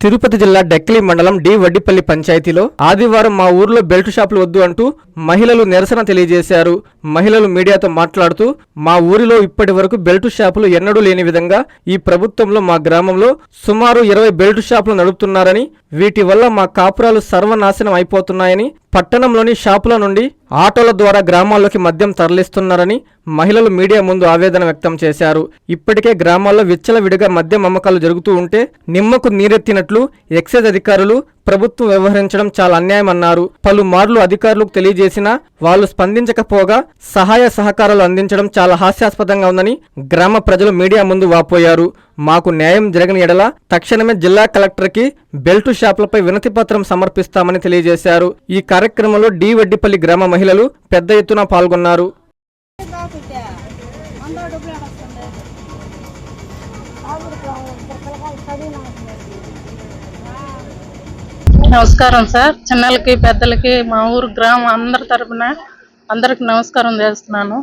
తిరుపతి జిల్లా డెక్కిలి మండలం డి వడ్డిపల్లి పంచాయతీలో ఆదివారం మా ఊర్లో బెల్ట్ షాపులు వద్దు అంటూ మహిళలు నిరసన తెలియజేశారు. మహిళలు మీడియాతో మాట్లాడుతూ మా ఊరిలో ఇప్పటి వరకు బెల్ట్ షాపులు ఎన్నడూ లేని విధంగా ఈ ప్రభుత్వంలో మా గ్రామంలో సుమారు 20 బెల్ట్ షాపులు నడుపుతున్నారని, వీటి వల్ల మా కాపురాలు సర్వనాశనం అయిపోతున్నాయని, పట్టణంలోని షాపుల నుండి ఆటోల ద్వారా గ్రామాల్లోకి మద్యం తరలిస్తున్నారని మహిళలు మీడియా ముందు ఆవేదన వ్యక్తం చేశారు. ఇప్పటికే గ్రామాల్లో విచ్చలవిడిగా మద్యం అమ్మకాలు జరుగుతూ ఉంటే నిమ్మకు నీరెత్తినట్లు ఎక్సైజ్ అధికారులు ప్రభుత్వం వ్యవహరించడం చాలా అన్యాయమన్నారు. పలుమార్లు అధికారులకు తెలియజేసినా వాళ్ళు స్పందించకపోగా సహాయ సహకారాలు అందించడం చాలా హాస్యాస్పదంగా ఉందని గ్రామ ప్రజలు మీడియా ముందు వాపోయారు. మాకు న్యాయం జరగని ఎడల తక్షణమే జిల్లా కలెక్టర్కి బెల్టు షాపులపై వినతి పత్రం సమర్పిస్తామని తెలియజేశారు. ఈ కార్యక్రమంలో డి వడ్డిపల్లి గ్రామ మహిళలు పెద్ద ఎత్తున పాల్గొన్నారు. నమస్కారం సార్. చిన్నలకి పెద్దలకి మా ఊరు గ్రామం అందరి తరపున అందరికి నమస్కారం చేస్తున్నాను.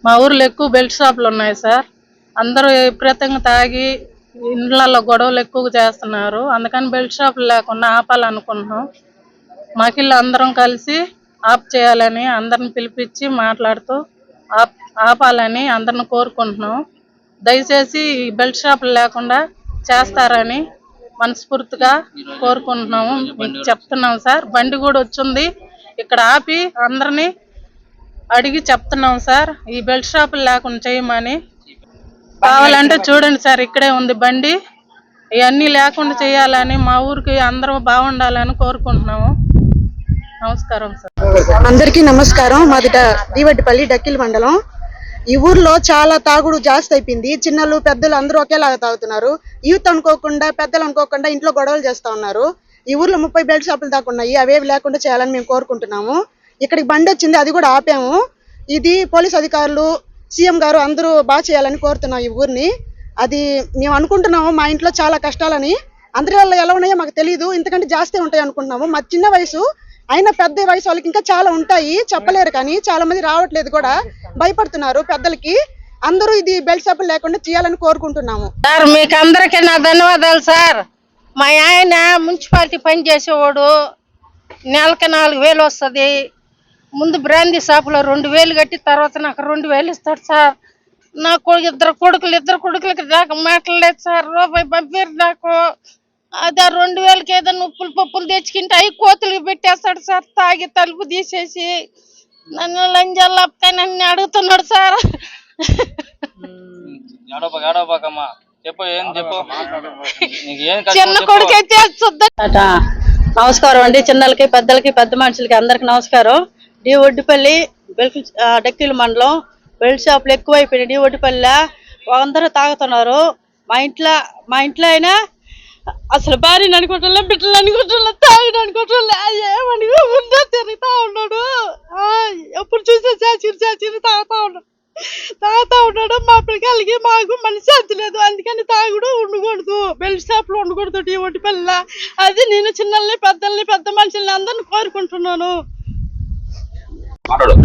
మా ఊర్లో ఎక్కువ బెల్ట్ షాపులు ఉన్నాయి సార్. అందరూ విపరీతంగా తాగి ఇండ్లలో గొడవలు ఎక్కువగా చేస్తున్నారు. అందుకని బెల్ట్ షాపులు లేకుండా ఆపాలనుకుంటున్నాం. మహిళలు అందరం కలిసి ఆప్ చేయాలని అందరిని పిలిపించి మాట్లాడుతూ ఆపాలని అందరిని కోరుకుంటున్నాం. దయచేసి ఈ బెల్ట్ షాపులు లేకుండా చేస్తారని మనస్ఫూర్తిగా కోరుకుంటున్నాము. చెప్తున్నాం సార్. బండి కూడా వచ్చింది, ఇక్కడ ఆపి అందరినీ అడిగి చెప్తున్నాం సార్, ఈ బెల్ట్ షాపులు లేకుండా చేయమని. కావాలంటే చూడండి సార్, ఇక్కడే ఉంది బండి. ఇవన్నీ లేకుండా చేయాలని, మా ఊరికి అందరూ బాగుండాలని కోరుకుంటున్నాము. నమస్కారం సార్. అందరికీ నమస్కారం. మాది డి వడ్డిపల్లి డక్కిలి మండలం. ఈ ఊర్లో చాలా తాగుడు జాస్తి అయిపోయింది. చిన్నలు పెద్దలు అందరూ ఒకేలాగా తాగుతున్నారు. యూత్ అనుకోకుండా, పెద్దలు అనుకోకుండా ఇంట్లో గొడవలు చేస్తా ఉన్నారు. ఈ ఊర్లో 30 బెల్ట్ షాపులు దాకా ఉన్నాయి. అవేవి లేకుండా చేయాలని మేము కోరుకుంటున్నాము. ఇక్కడికి బండి వచ్చింది, అది కూడా ఆపాము. ఇది పోలీస్ అధికారులు, సీఎం గారు అందరూ బాగా చేయాలని కోరుతున్నాం ఈ ఊరిని. అది మేము అనుకుంటున్నాము. మా ఇంట్లో చాలా కష్టాలని, అందరి వల్ల ఎలా ఉన్నాయో మాకు తెలియదు, ఇంతకంటే జాస్తి ఉంటాయి అనుకుంటున్నాము. మా చిన్న వయసు అయినా పెద్ద వయసు వాళ్ళకి ఇంకా చాలా ఉంటాయి, చెప్పలేరు. కానీ చాలా మంది రావట్లేదు కూడా, భయపడుతున్నారు పెద్దలకి. అందరూ ఇది బెల్ట్ షాపులు లేకుండా చేయాలని కోరుకుంటున్నాము. సార్ మీకు అందరికీ నా ధన్యవాదాలు సార్. మా ఆయన మున్సిపాలిటీ పని చేసేవాడు, నెలకు 4,000 వస్తుంది. ముందు బ్రాందీ షాపులో 2,000 కట్టి తర్వాత నాకు 2,000 ఇస్తాడు సార్. నాకు ఇద్దరు కొడుకులకి దాకా మాట్లాడలేదు సార్. రూపాయి పంపారు నాకు. అదే 2,000కి ఏదైనా ఉప్పులు పప్పులు తెచ్చుకుంటే అవి కోతులకి పెట్టేస్తాడు సార్. తాగి తలుపు తీసేసి నన్ను లంజాలు అప్పుతాయి నన్ను అడుగుతున్నాడు సార్. చిన్న కొడుకు అయితే నమస్కారం అండి. చిన్నలకి పెద్దలకి పెద్ద మనుషులకి అందరికి నమస్కారం. డి వడ్డిపల్లి డక్కిలి మండలం బెల్ట్ షాపులు ఎక్కువైపోయినాయి. డి వడ్డిపల్లి అందరూ తాగుతున్నారు. మా ఇంట్లో అయినా అసలు భార్యని అనుకుంటా, బిడ్డలు అనుకుంటా, తాగిన అనుకుంటా, ఏమనుకోకుండా తిరుగుతా ఉన్నాడు. ఎప్పుడు చూసే చాచిరి తాగుతా ఉన్నాడు. మా పిల్లలకి మాకు మనశ్శాంతి లేదు. అందుకని తాగుడు ఉండకూడదు, బెల్ట్ షాపులు ఉండకూడదు డి వడ్డిపల్లి. అది నేను చిన్నల్ని పెద్దల్ని పెద్ద మనుషుల్ని అందరిని కోరుకుంటున్నాను.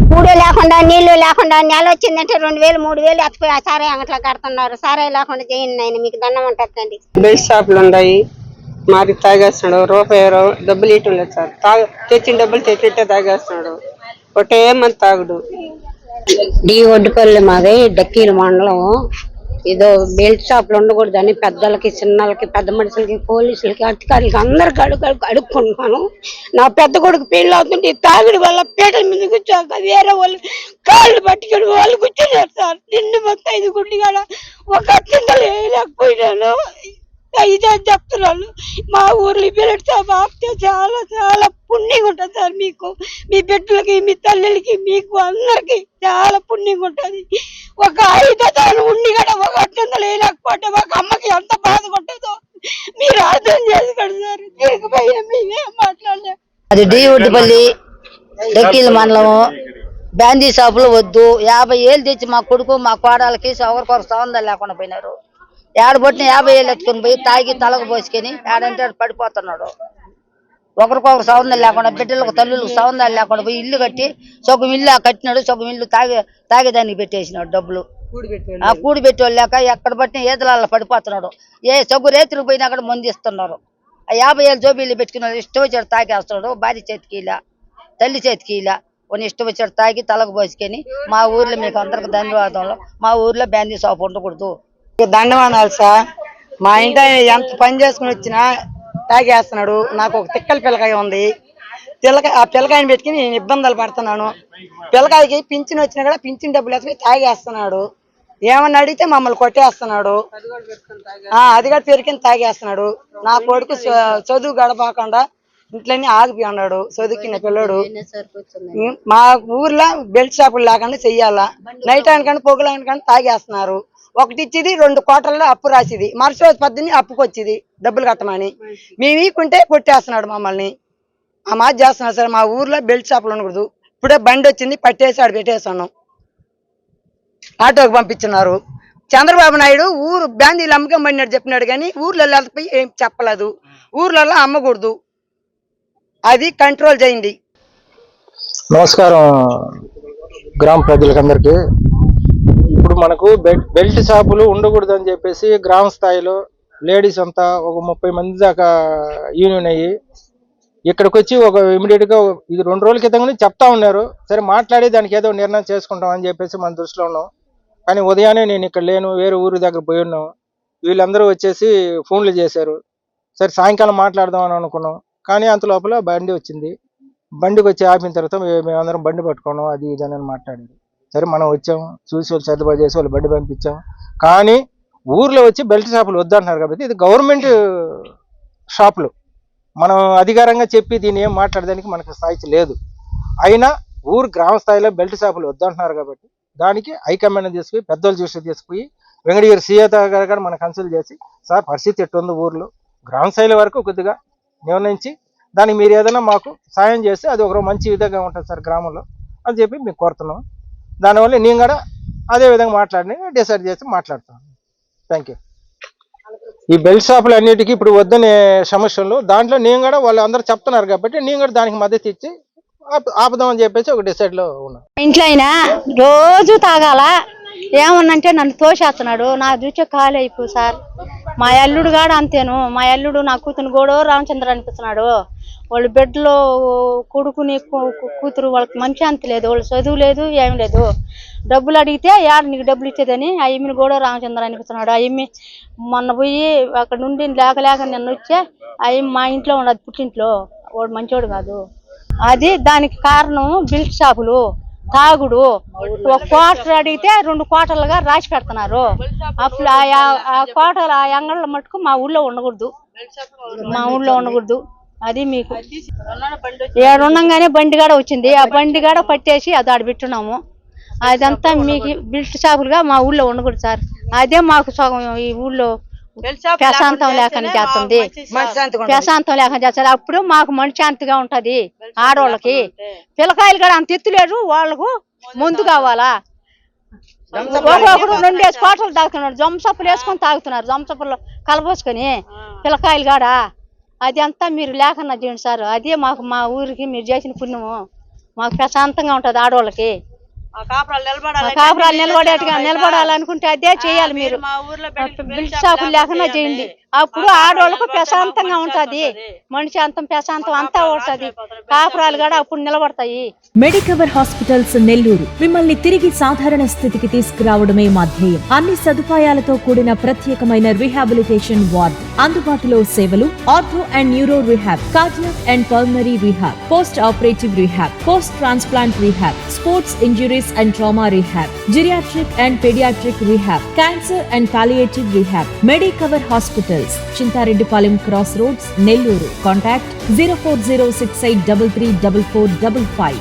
కూడే లేకుండా, నీళ్లు లేకుండా, నెల వచ్చిందంటే 2,000 3,000 ఎత్తిపోయి సారాయి అంగట్లో కడుతున్నారు. సారాయి లేకుండా చేయండి నాయన, మీకు దండం ఉంటుందండి. బెల్ట్ షాపులు ఉన్నాయి, మరి తాగేస్తున్నాడు. రూపాయి డబ్బులు ఇవ్వటం లేదు సార్. తెచ్చిన డబ్బులు తెచ్చిట్టే తాగేస్తున్నాడు. ఒకటే మంది తాగుడు. డి వడ్డిపల్లి మాది డక్కిలి మండలం. ఏదో బెల్ట్ షాపులు ఉండకూడదని పెద్దలకి, చిన్నలకి, పెద్ద మనుషులకి, పోలీసులకి, అధికారులకి అందరికి అడుక్కుంటున్నాను. నా పెద్ద కొడుకు పెళ్లి అవుతుంటే తాగుడు వల్ల పీటల మీద కూర్చోక వేరే వాళ్ళు కాళ్ళు పట్టుకుని వాళ్ళు కూర్చున్నారు సార్. నిండు మొత్తం 5 గుడ్డి కాడ ఒక చింతలు వేయలేకపోయినాను. ఇదే చెప్తున్నాను. మా ఊర్లో బెల్ట్ షాప్ ఆపితే చాలా చాలా పుణ్యంగా ఉంటుంది సార్. మీకు, మీ బిడ్డలకి, మీ తల్లికి, మీకు అందరికి చాలా పుణ్యంగా ఉంటుంది. ఒక 5 ఉండి కూడా ఒక చింతలు వేయలేకపోతే ఒక అమ్మకి ఎంత బాధగా ఉంటుందో మీరు అర్థం చేసుకోండి సార్. దీనిపైన మేమేం మాట్లాడలేము. అది డి వడ్డిపల్లి డక్కిలి మండలము. బ్రాందీ షాపులు వద్దు. 50 ఏళ్ళు తెచ్చి మా కొడుకు మా కోడలకి ఒకరికొకరు సంబంధాలు లేకుండా పోయినారు. ఏడబొట్టిన 50 ఏళ్ళు ఎత్తుకొని పోయి తాగి తలకు పోసుకొని ఏడంటే పడిపోతున్నాడు. ఒకరికొకరు సంబంధాలు లేకుండా, బిడ్డలకు తల్లులకు సంబంధాలు లేకుండా పోయి ఇల్లు కట్టి సొగం ఇల్లు కట్టినాడు. సొగం ఇల్లు తాగేదానికి పెట్టేసినాడు డబ్బులు. కూడి పెట్టేవాళ్ళు లేక ఎక్కడ పట్టిన ఈదలాల్లో పడిపోతున్నాడు. ఏ సొగ్గు రేతులకు పోయినా కూడా మంది ఇస్తున్నారు. ఆ 50,000 జోబీలు పెట్టుకున్న ఇష్టం వచ్చాడు తాగేస్తున్నాడు. భార్య చేతికి ఇలా, తల్లి చేతికి ఇలా కొన్ని ఇష్టం వచ్చాడు తాగి తలకు పోసుకొని. మా ఊర్లో మీకు అందరికి ధన్యవాదాలు. మా ఊర్లో బ్యాందీ షాప్ ఉండకూడదు. దండవానాలు సార్. మా ఇంట ఎంత పని చేసుకుని వచ్చినా తాగేస్తున్నాడు. నాకు ఒక తిక్కల పిల్లకాయ ఉంది. ఆ పిల్లకాయని పెట్టుకుని నేను ఇబ్బందులు పడుతున్నాను. పిల్లకాయకి పింఛన్ వచ్చినా కూడా పింఛన్ డబ్బులు వేసుకుని తాగేస్తున్నాడు. ఏమన్నా అడిగితే మమ్మల్ని కొట్టేస్తున్నాడు. అది కూడా పెరిగిన తాగేస్తున్నాడు. నా కొడుకు చదువు గడపకుండా ఇంట్లోనే ఆగిపోయి ఉన్నాడు. చదువుకున్న పిల్లడు. మా ఊర్లో బెల్ట్ షాపులు లేకుండా చెయ్యాలా. నైట్ ఆయనకంటే పొగలనికంటే తాగేస్తున్నారు. ఒకటి ఇచ్చేది 2 కోట్లలో అప్పు రాసేది. మరుసటి రోజు పద్దుని అప్పుకు వచ్చేది డబ్బులు కట్టమని. మేము ఈకుంటే కొట్టేస్తున్నాడు మమ్మల్ని. ఆ మాట చేస్తున్నారు సార్. మా ఊర్లో బెల్ట్ షాపులు ఉండకూడదు. ఇప్పుడే బండి వచ్చింది పట్టేసి ఆడు పెట్టేసాను. ఆటోకి పంపించున్నారు. చంద్రబాబు నాయుడు ఊరు బ్యాందీలు అమ్మకం చెప్పినాడు కానీ ఊర్లలో వెళ్ళిపోయి ఏం చెప్పలేదు. ఊర్లలో అమ్మకూడదు, అది కంట్రోల్ చేయండి. నమస్కారం గ్రామ ప్రజలకందరికీ. ఇప్పుడు మనకు బెల్ట్ షాపులు ఉండకూడదు అని చెప్పేసి గ్రామ స్థాయిలో లేడీస్ అంతా ఒక 30 మంది దాకా యూనియన్ అయ్యి ఇక్కడికి వచ్చి ఒక ఇమీడియట్ గా ఇది 2 రోజుల క్రితం నుంచి చెప్తా ఉన్నారు. సరే మాట్లాడి దానికి ఏదో నిర్ణయం చేసుకుంటాం అని చెప్పేసి మన దృష్టిలో ఉన్నాం. కానీ ఉదయాన్నే నేను ఇక్కడ లేను, వేరే ఊరి దగ్గర పోయి ఉన్నాం. వీళ్ళందరూ వచ్చేసి ఫోన్లు చేశారు. సరే సాయంకాలం మాట్లాడదాం అని అనుకున్నాం. కానీ అంత లోపల బండి వచ్చింది. బండికి వచ్చి ఆపిన తర్వాత మేమందరం బండి పట్టుకున్నాం. అది ఇదని మాట్లాడింది. సరే మనం వచ్చాం, చూసి వాళ్ళు సర్దుబాటు చేసి వాళ్ళు బండి పంపించాం. కానీ ఊర్లో వచ్చి బెల్ట్ షాపులు వద్దంటున్నారు కాబట్టి ఇది గవర్నమెంట్ షాపులు. మనం అధికారంగా చెప్పి దీన్ని ఏం మాట్లాడడానికి మనకు స్థాయి లేదు. అయినా ఊరు గ్రామ స్థాయిలో బెల్ట్ షాపులు వద్దంటున్నారు కాబట్టి దానికి హైకమాండ్ తీసుకుని పెద్దోళ్ళు చూసి తీసుకుపోయి వెంకటగిరి సీఎత గారు మనం కన్సల్ట్ చేసి సార్ పరిస్థితి ఎట్టుంది ఊర్లో గ్రామ స్థాయిల వరకు కొద్దిగా నిర్ణయించి దానికి మీరు ఏదైనా మాకు సాయం చేస్తే అది ఒక మంచి విధంగా ఉంటుంది సార్ గ్రామంలో అని చెప్పి మేము కోరుతున్నాం. దానివల్ల నేను కూడా అదే విధంగా మాట్లాడి డిసైడ్ చేసి మాట్లాడుతాను. Thank you. ఈ బెల్ట్ షాపులు అన్నిటికీ ఇప్పుడు వద్దనే సమస్యలు దాంట్లో నేను కూడా వాళ్ళు అందరూ చెప్తున్నారు కాబట్టి నేను కూడా దానికి మద్దతు ఇచ్చి ఆపుదామని చెప్పేసి ఒక డిసైడ్ లో ఉన్నాను. ఇంట్లో అయినా రోజు తాగాల ఏమన్నంటే నన్ను తోసేస్తున్నాడు. నా చూచే ఖాళీ అయిపో సార్. మా అల్లుడు కూడా అంతేను. మా అల్లుడు నా కూతురు గోడో రామచంద్ర అనిపిస్తున్నాడు. వాళ్ళు బెడ్లో కొడుకుని కూతురు వాళ్ళకి మంచి అంత లేదు. వాళ్ళు చదువు లేదు, ఏం లేదు. డబ్బులు అడిగితే యాడ నీకు డబ్బులు ఇచ్చేదని ఆ ఎమ్మిని గోడో రామచంద్ర అనిపిస్తున్నాడు. ఆ ఎమ్మి మొన్న పోయి అక్కడ నుండి లేక నిన్న వచ్చే ఆ ఎమ్మి మా ఇంట్లో ఉన్నది పుట్టింట్లో. వాడు మంచోడు కాదు. అది దానికి కారణం బెల్ట్ షాపులు, తాగుడు. 1 క్వార్టర్ అడిగితే 2 క్వార్టర్లుగా రాసి పెడుతున్నారు. అప్పుడు ఆ క్వార్టర్ ఆ అంగళ్ళ మటుకు మా ఊళ్ళో ఉండకూడదు, మా ఊళ్ళో ఉండకూడదు. అది మీకు ఏడుండగానే బండి కాడ వచ్చింది. ఆ బండి కాడ పట్టేసి అది ఆడ పెట్టున్నాము. అదంతా మీకు బెల్ట్ షాపులుగా మా ఊళ్ళో ఉండకూడదు సార్. అదే మాకు సగం ఈ ఊళ్ళో ప్రశాంతం లేకుండా చేస్తుంది. ప్రశాంతం లేకుండా చేస్తారు. అప్పుడు మాకు మనశ్శాంతిగా ఉంటది. ఆడవాళ్ళకి పిల్లకాయలు కూడా అంత ఎత్తులేరు. వాళ్ళకు ముందు కావాలా. ఒక్కొక్కడు 2 కోటలు తాగుతున్నాడు. జంసప్పులు వేసుకొని తాగుతున్నారు. జంసప్పులు కలబోసుకొని పిల్లకాయలు కాడ. అది అంతా మీరు లేకుండా చేయండి సార్. అదే మాకు మా ఊరికి మీరు చేసిన పుణ్యము. మాకు ప్రశాంతంగా ఉంటది ఆడవాళ్ళకి. కాపురాలు నిలబడాలనుకుంటే అదే చేయాలి మీరు. బెల్ట్ షాపులు లేకుండా చేయండి. అప్పుడు ఆడవాళ్ళకు ప్రశాంతంగా ఉంటది. మనిషి అంత ప్రశాంతం అంతా ఉంటది. కాపురాలు కూడా అప్పుడు నిలబడతాయి. మెడికవర్ హాస్పిటల్స్ నెల్లూరు మిమ్మల్ని తిరిగి సాధారణ స్థితికి తీసుకురావడమే మా ధ్యేయం. అన్ని సదుపాయాలతో కూడిన ప్రత్యేకమైన రీహాబిలిటేషన్ వార్డ్, అందుబాటులో సేవలు ortho and neuro rehab, cardiac and pulmonary rehab, post operative rehab, post transplant rehab, sports injuries and trauma rehab, geriatric and paediatric rehab, cancer and palliative rehab. Medicover hospitals, Chintareddypalem cross roads, Nellore. Contact 0406833445.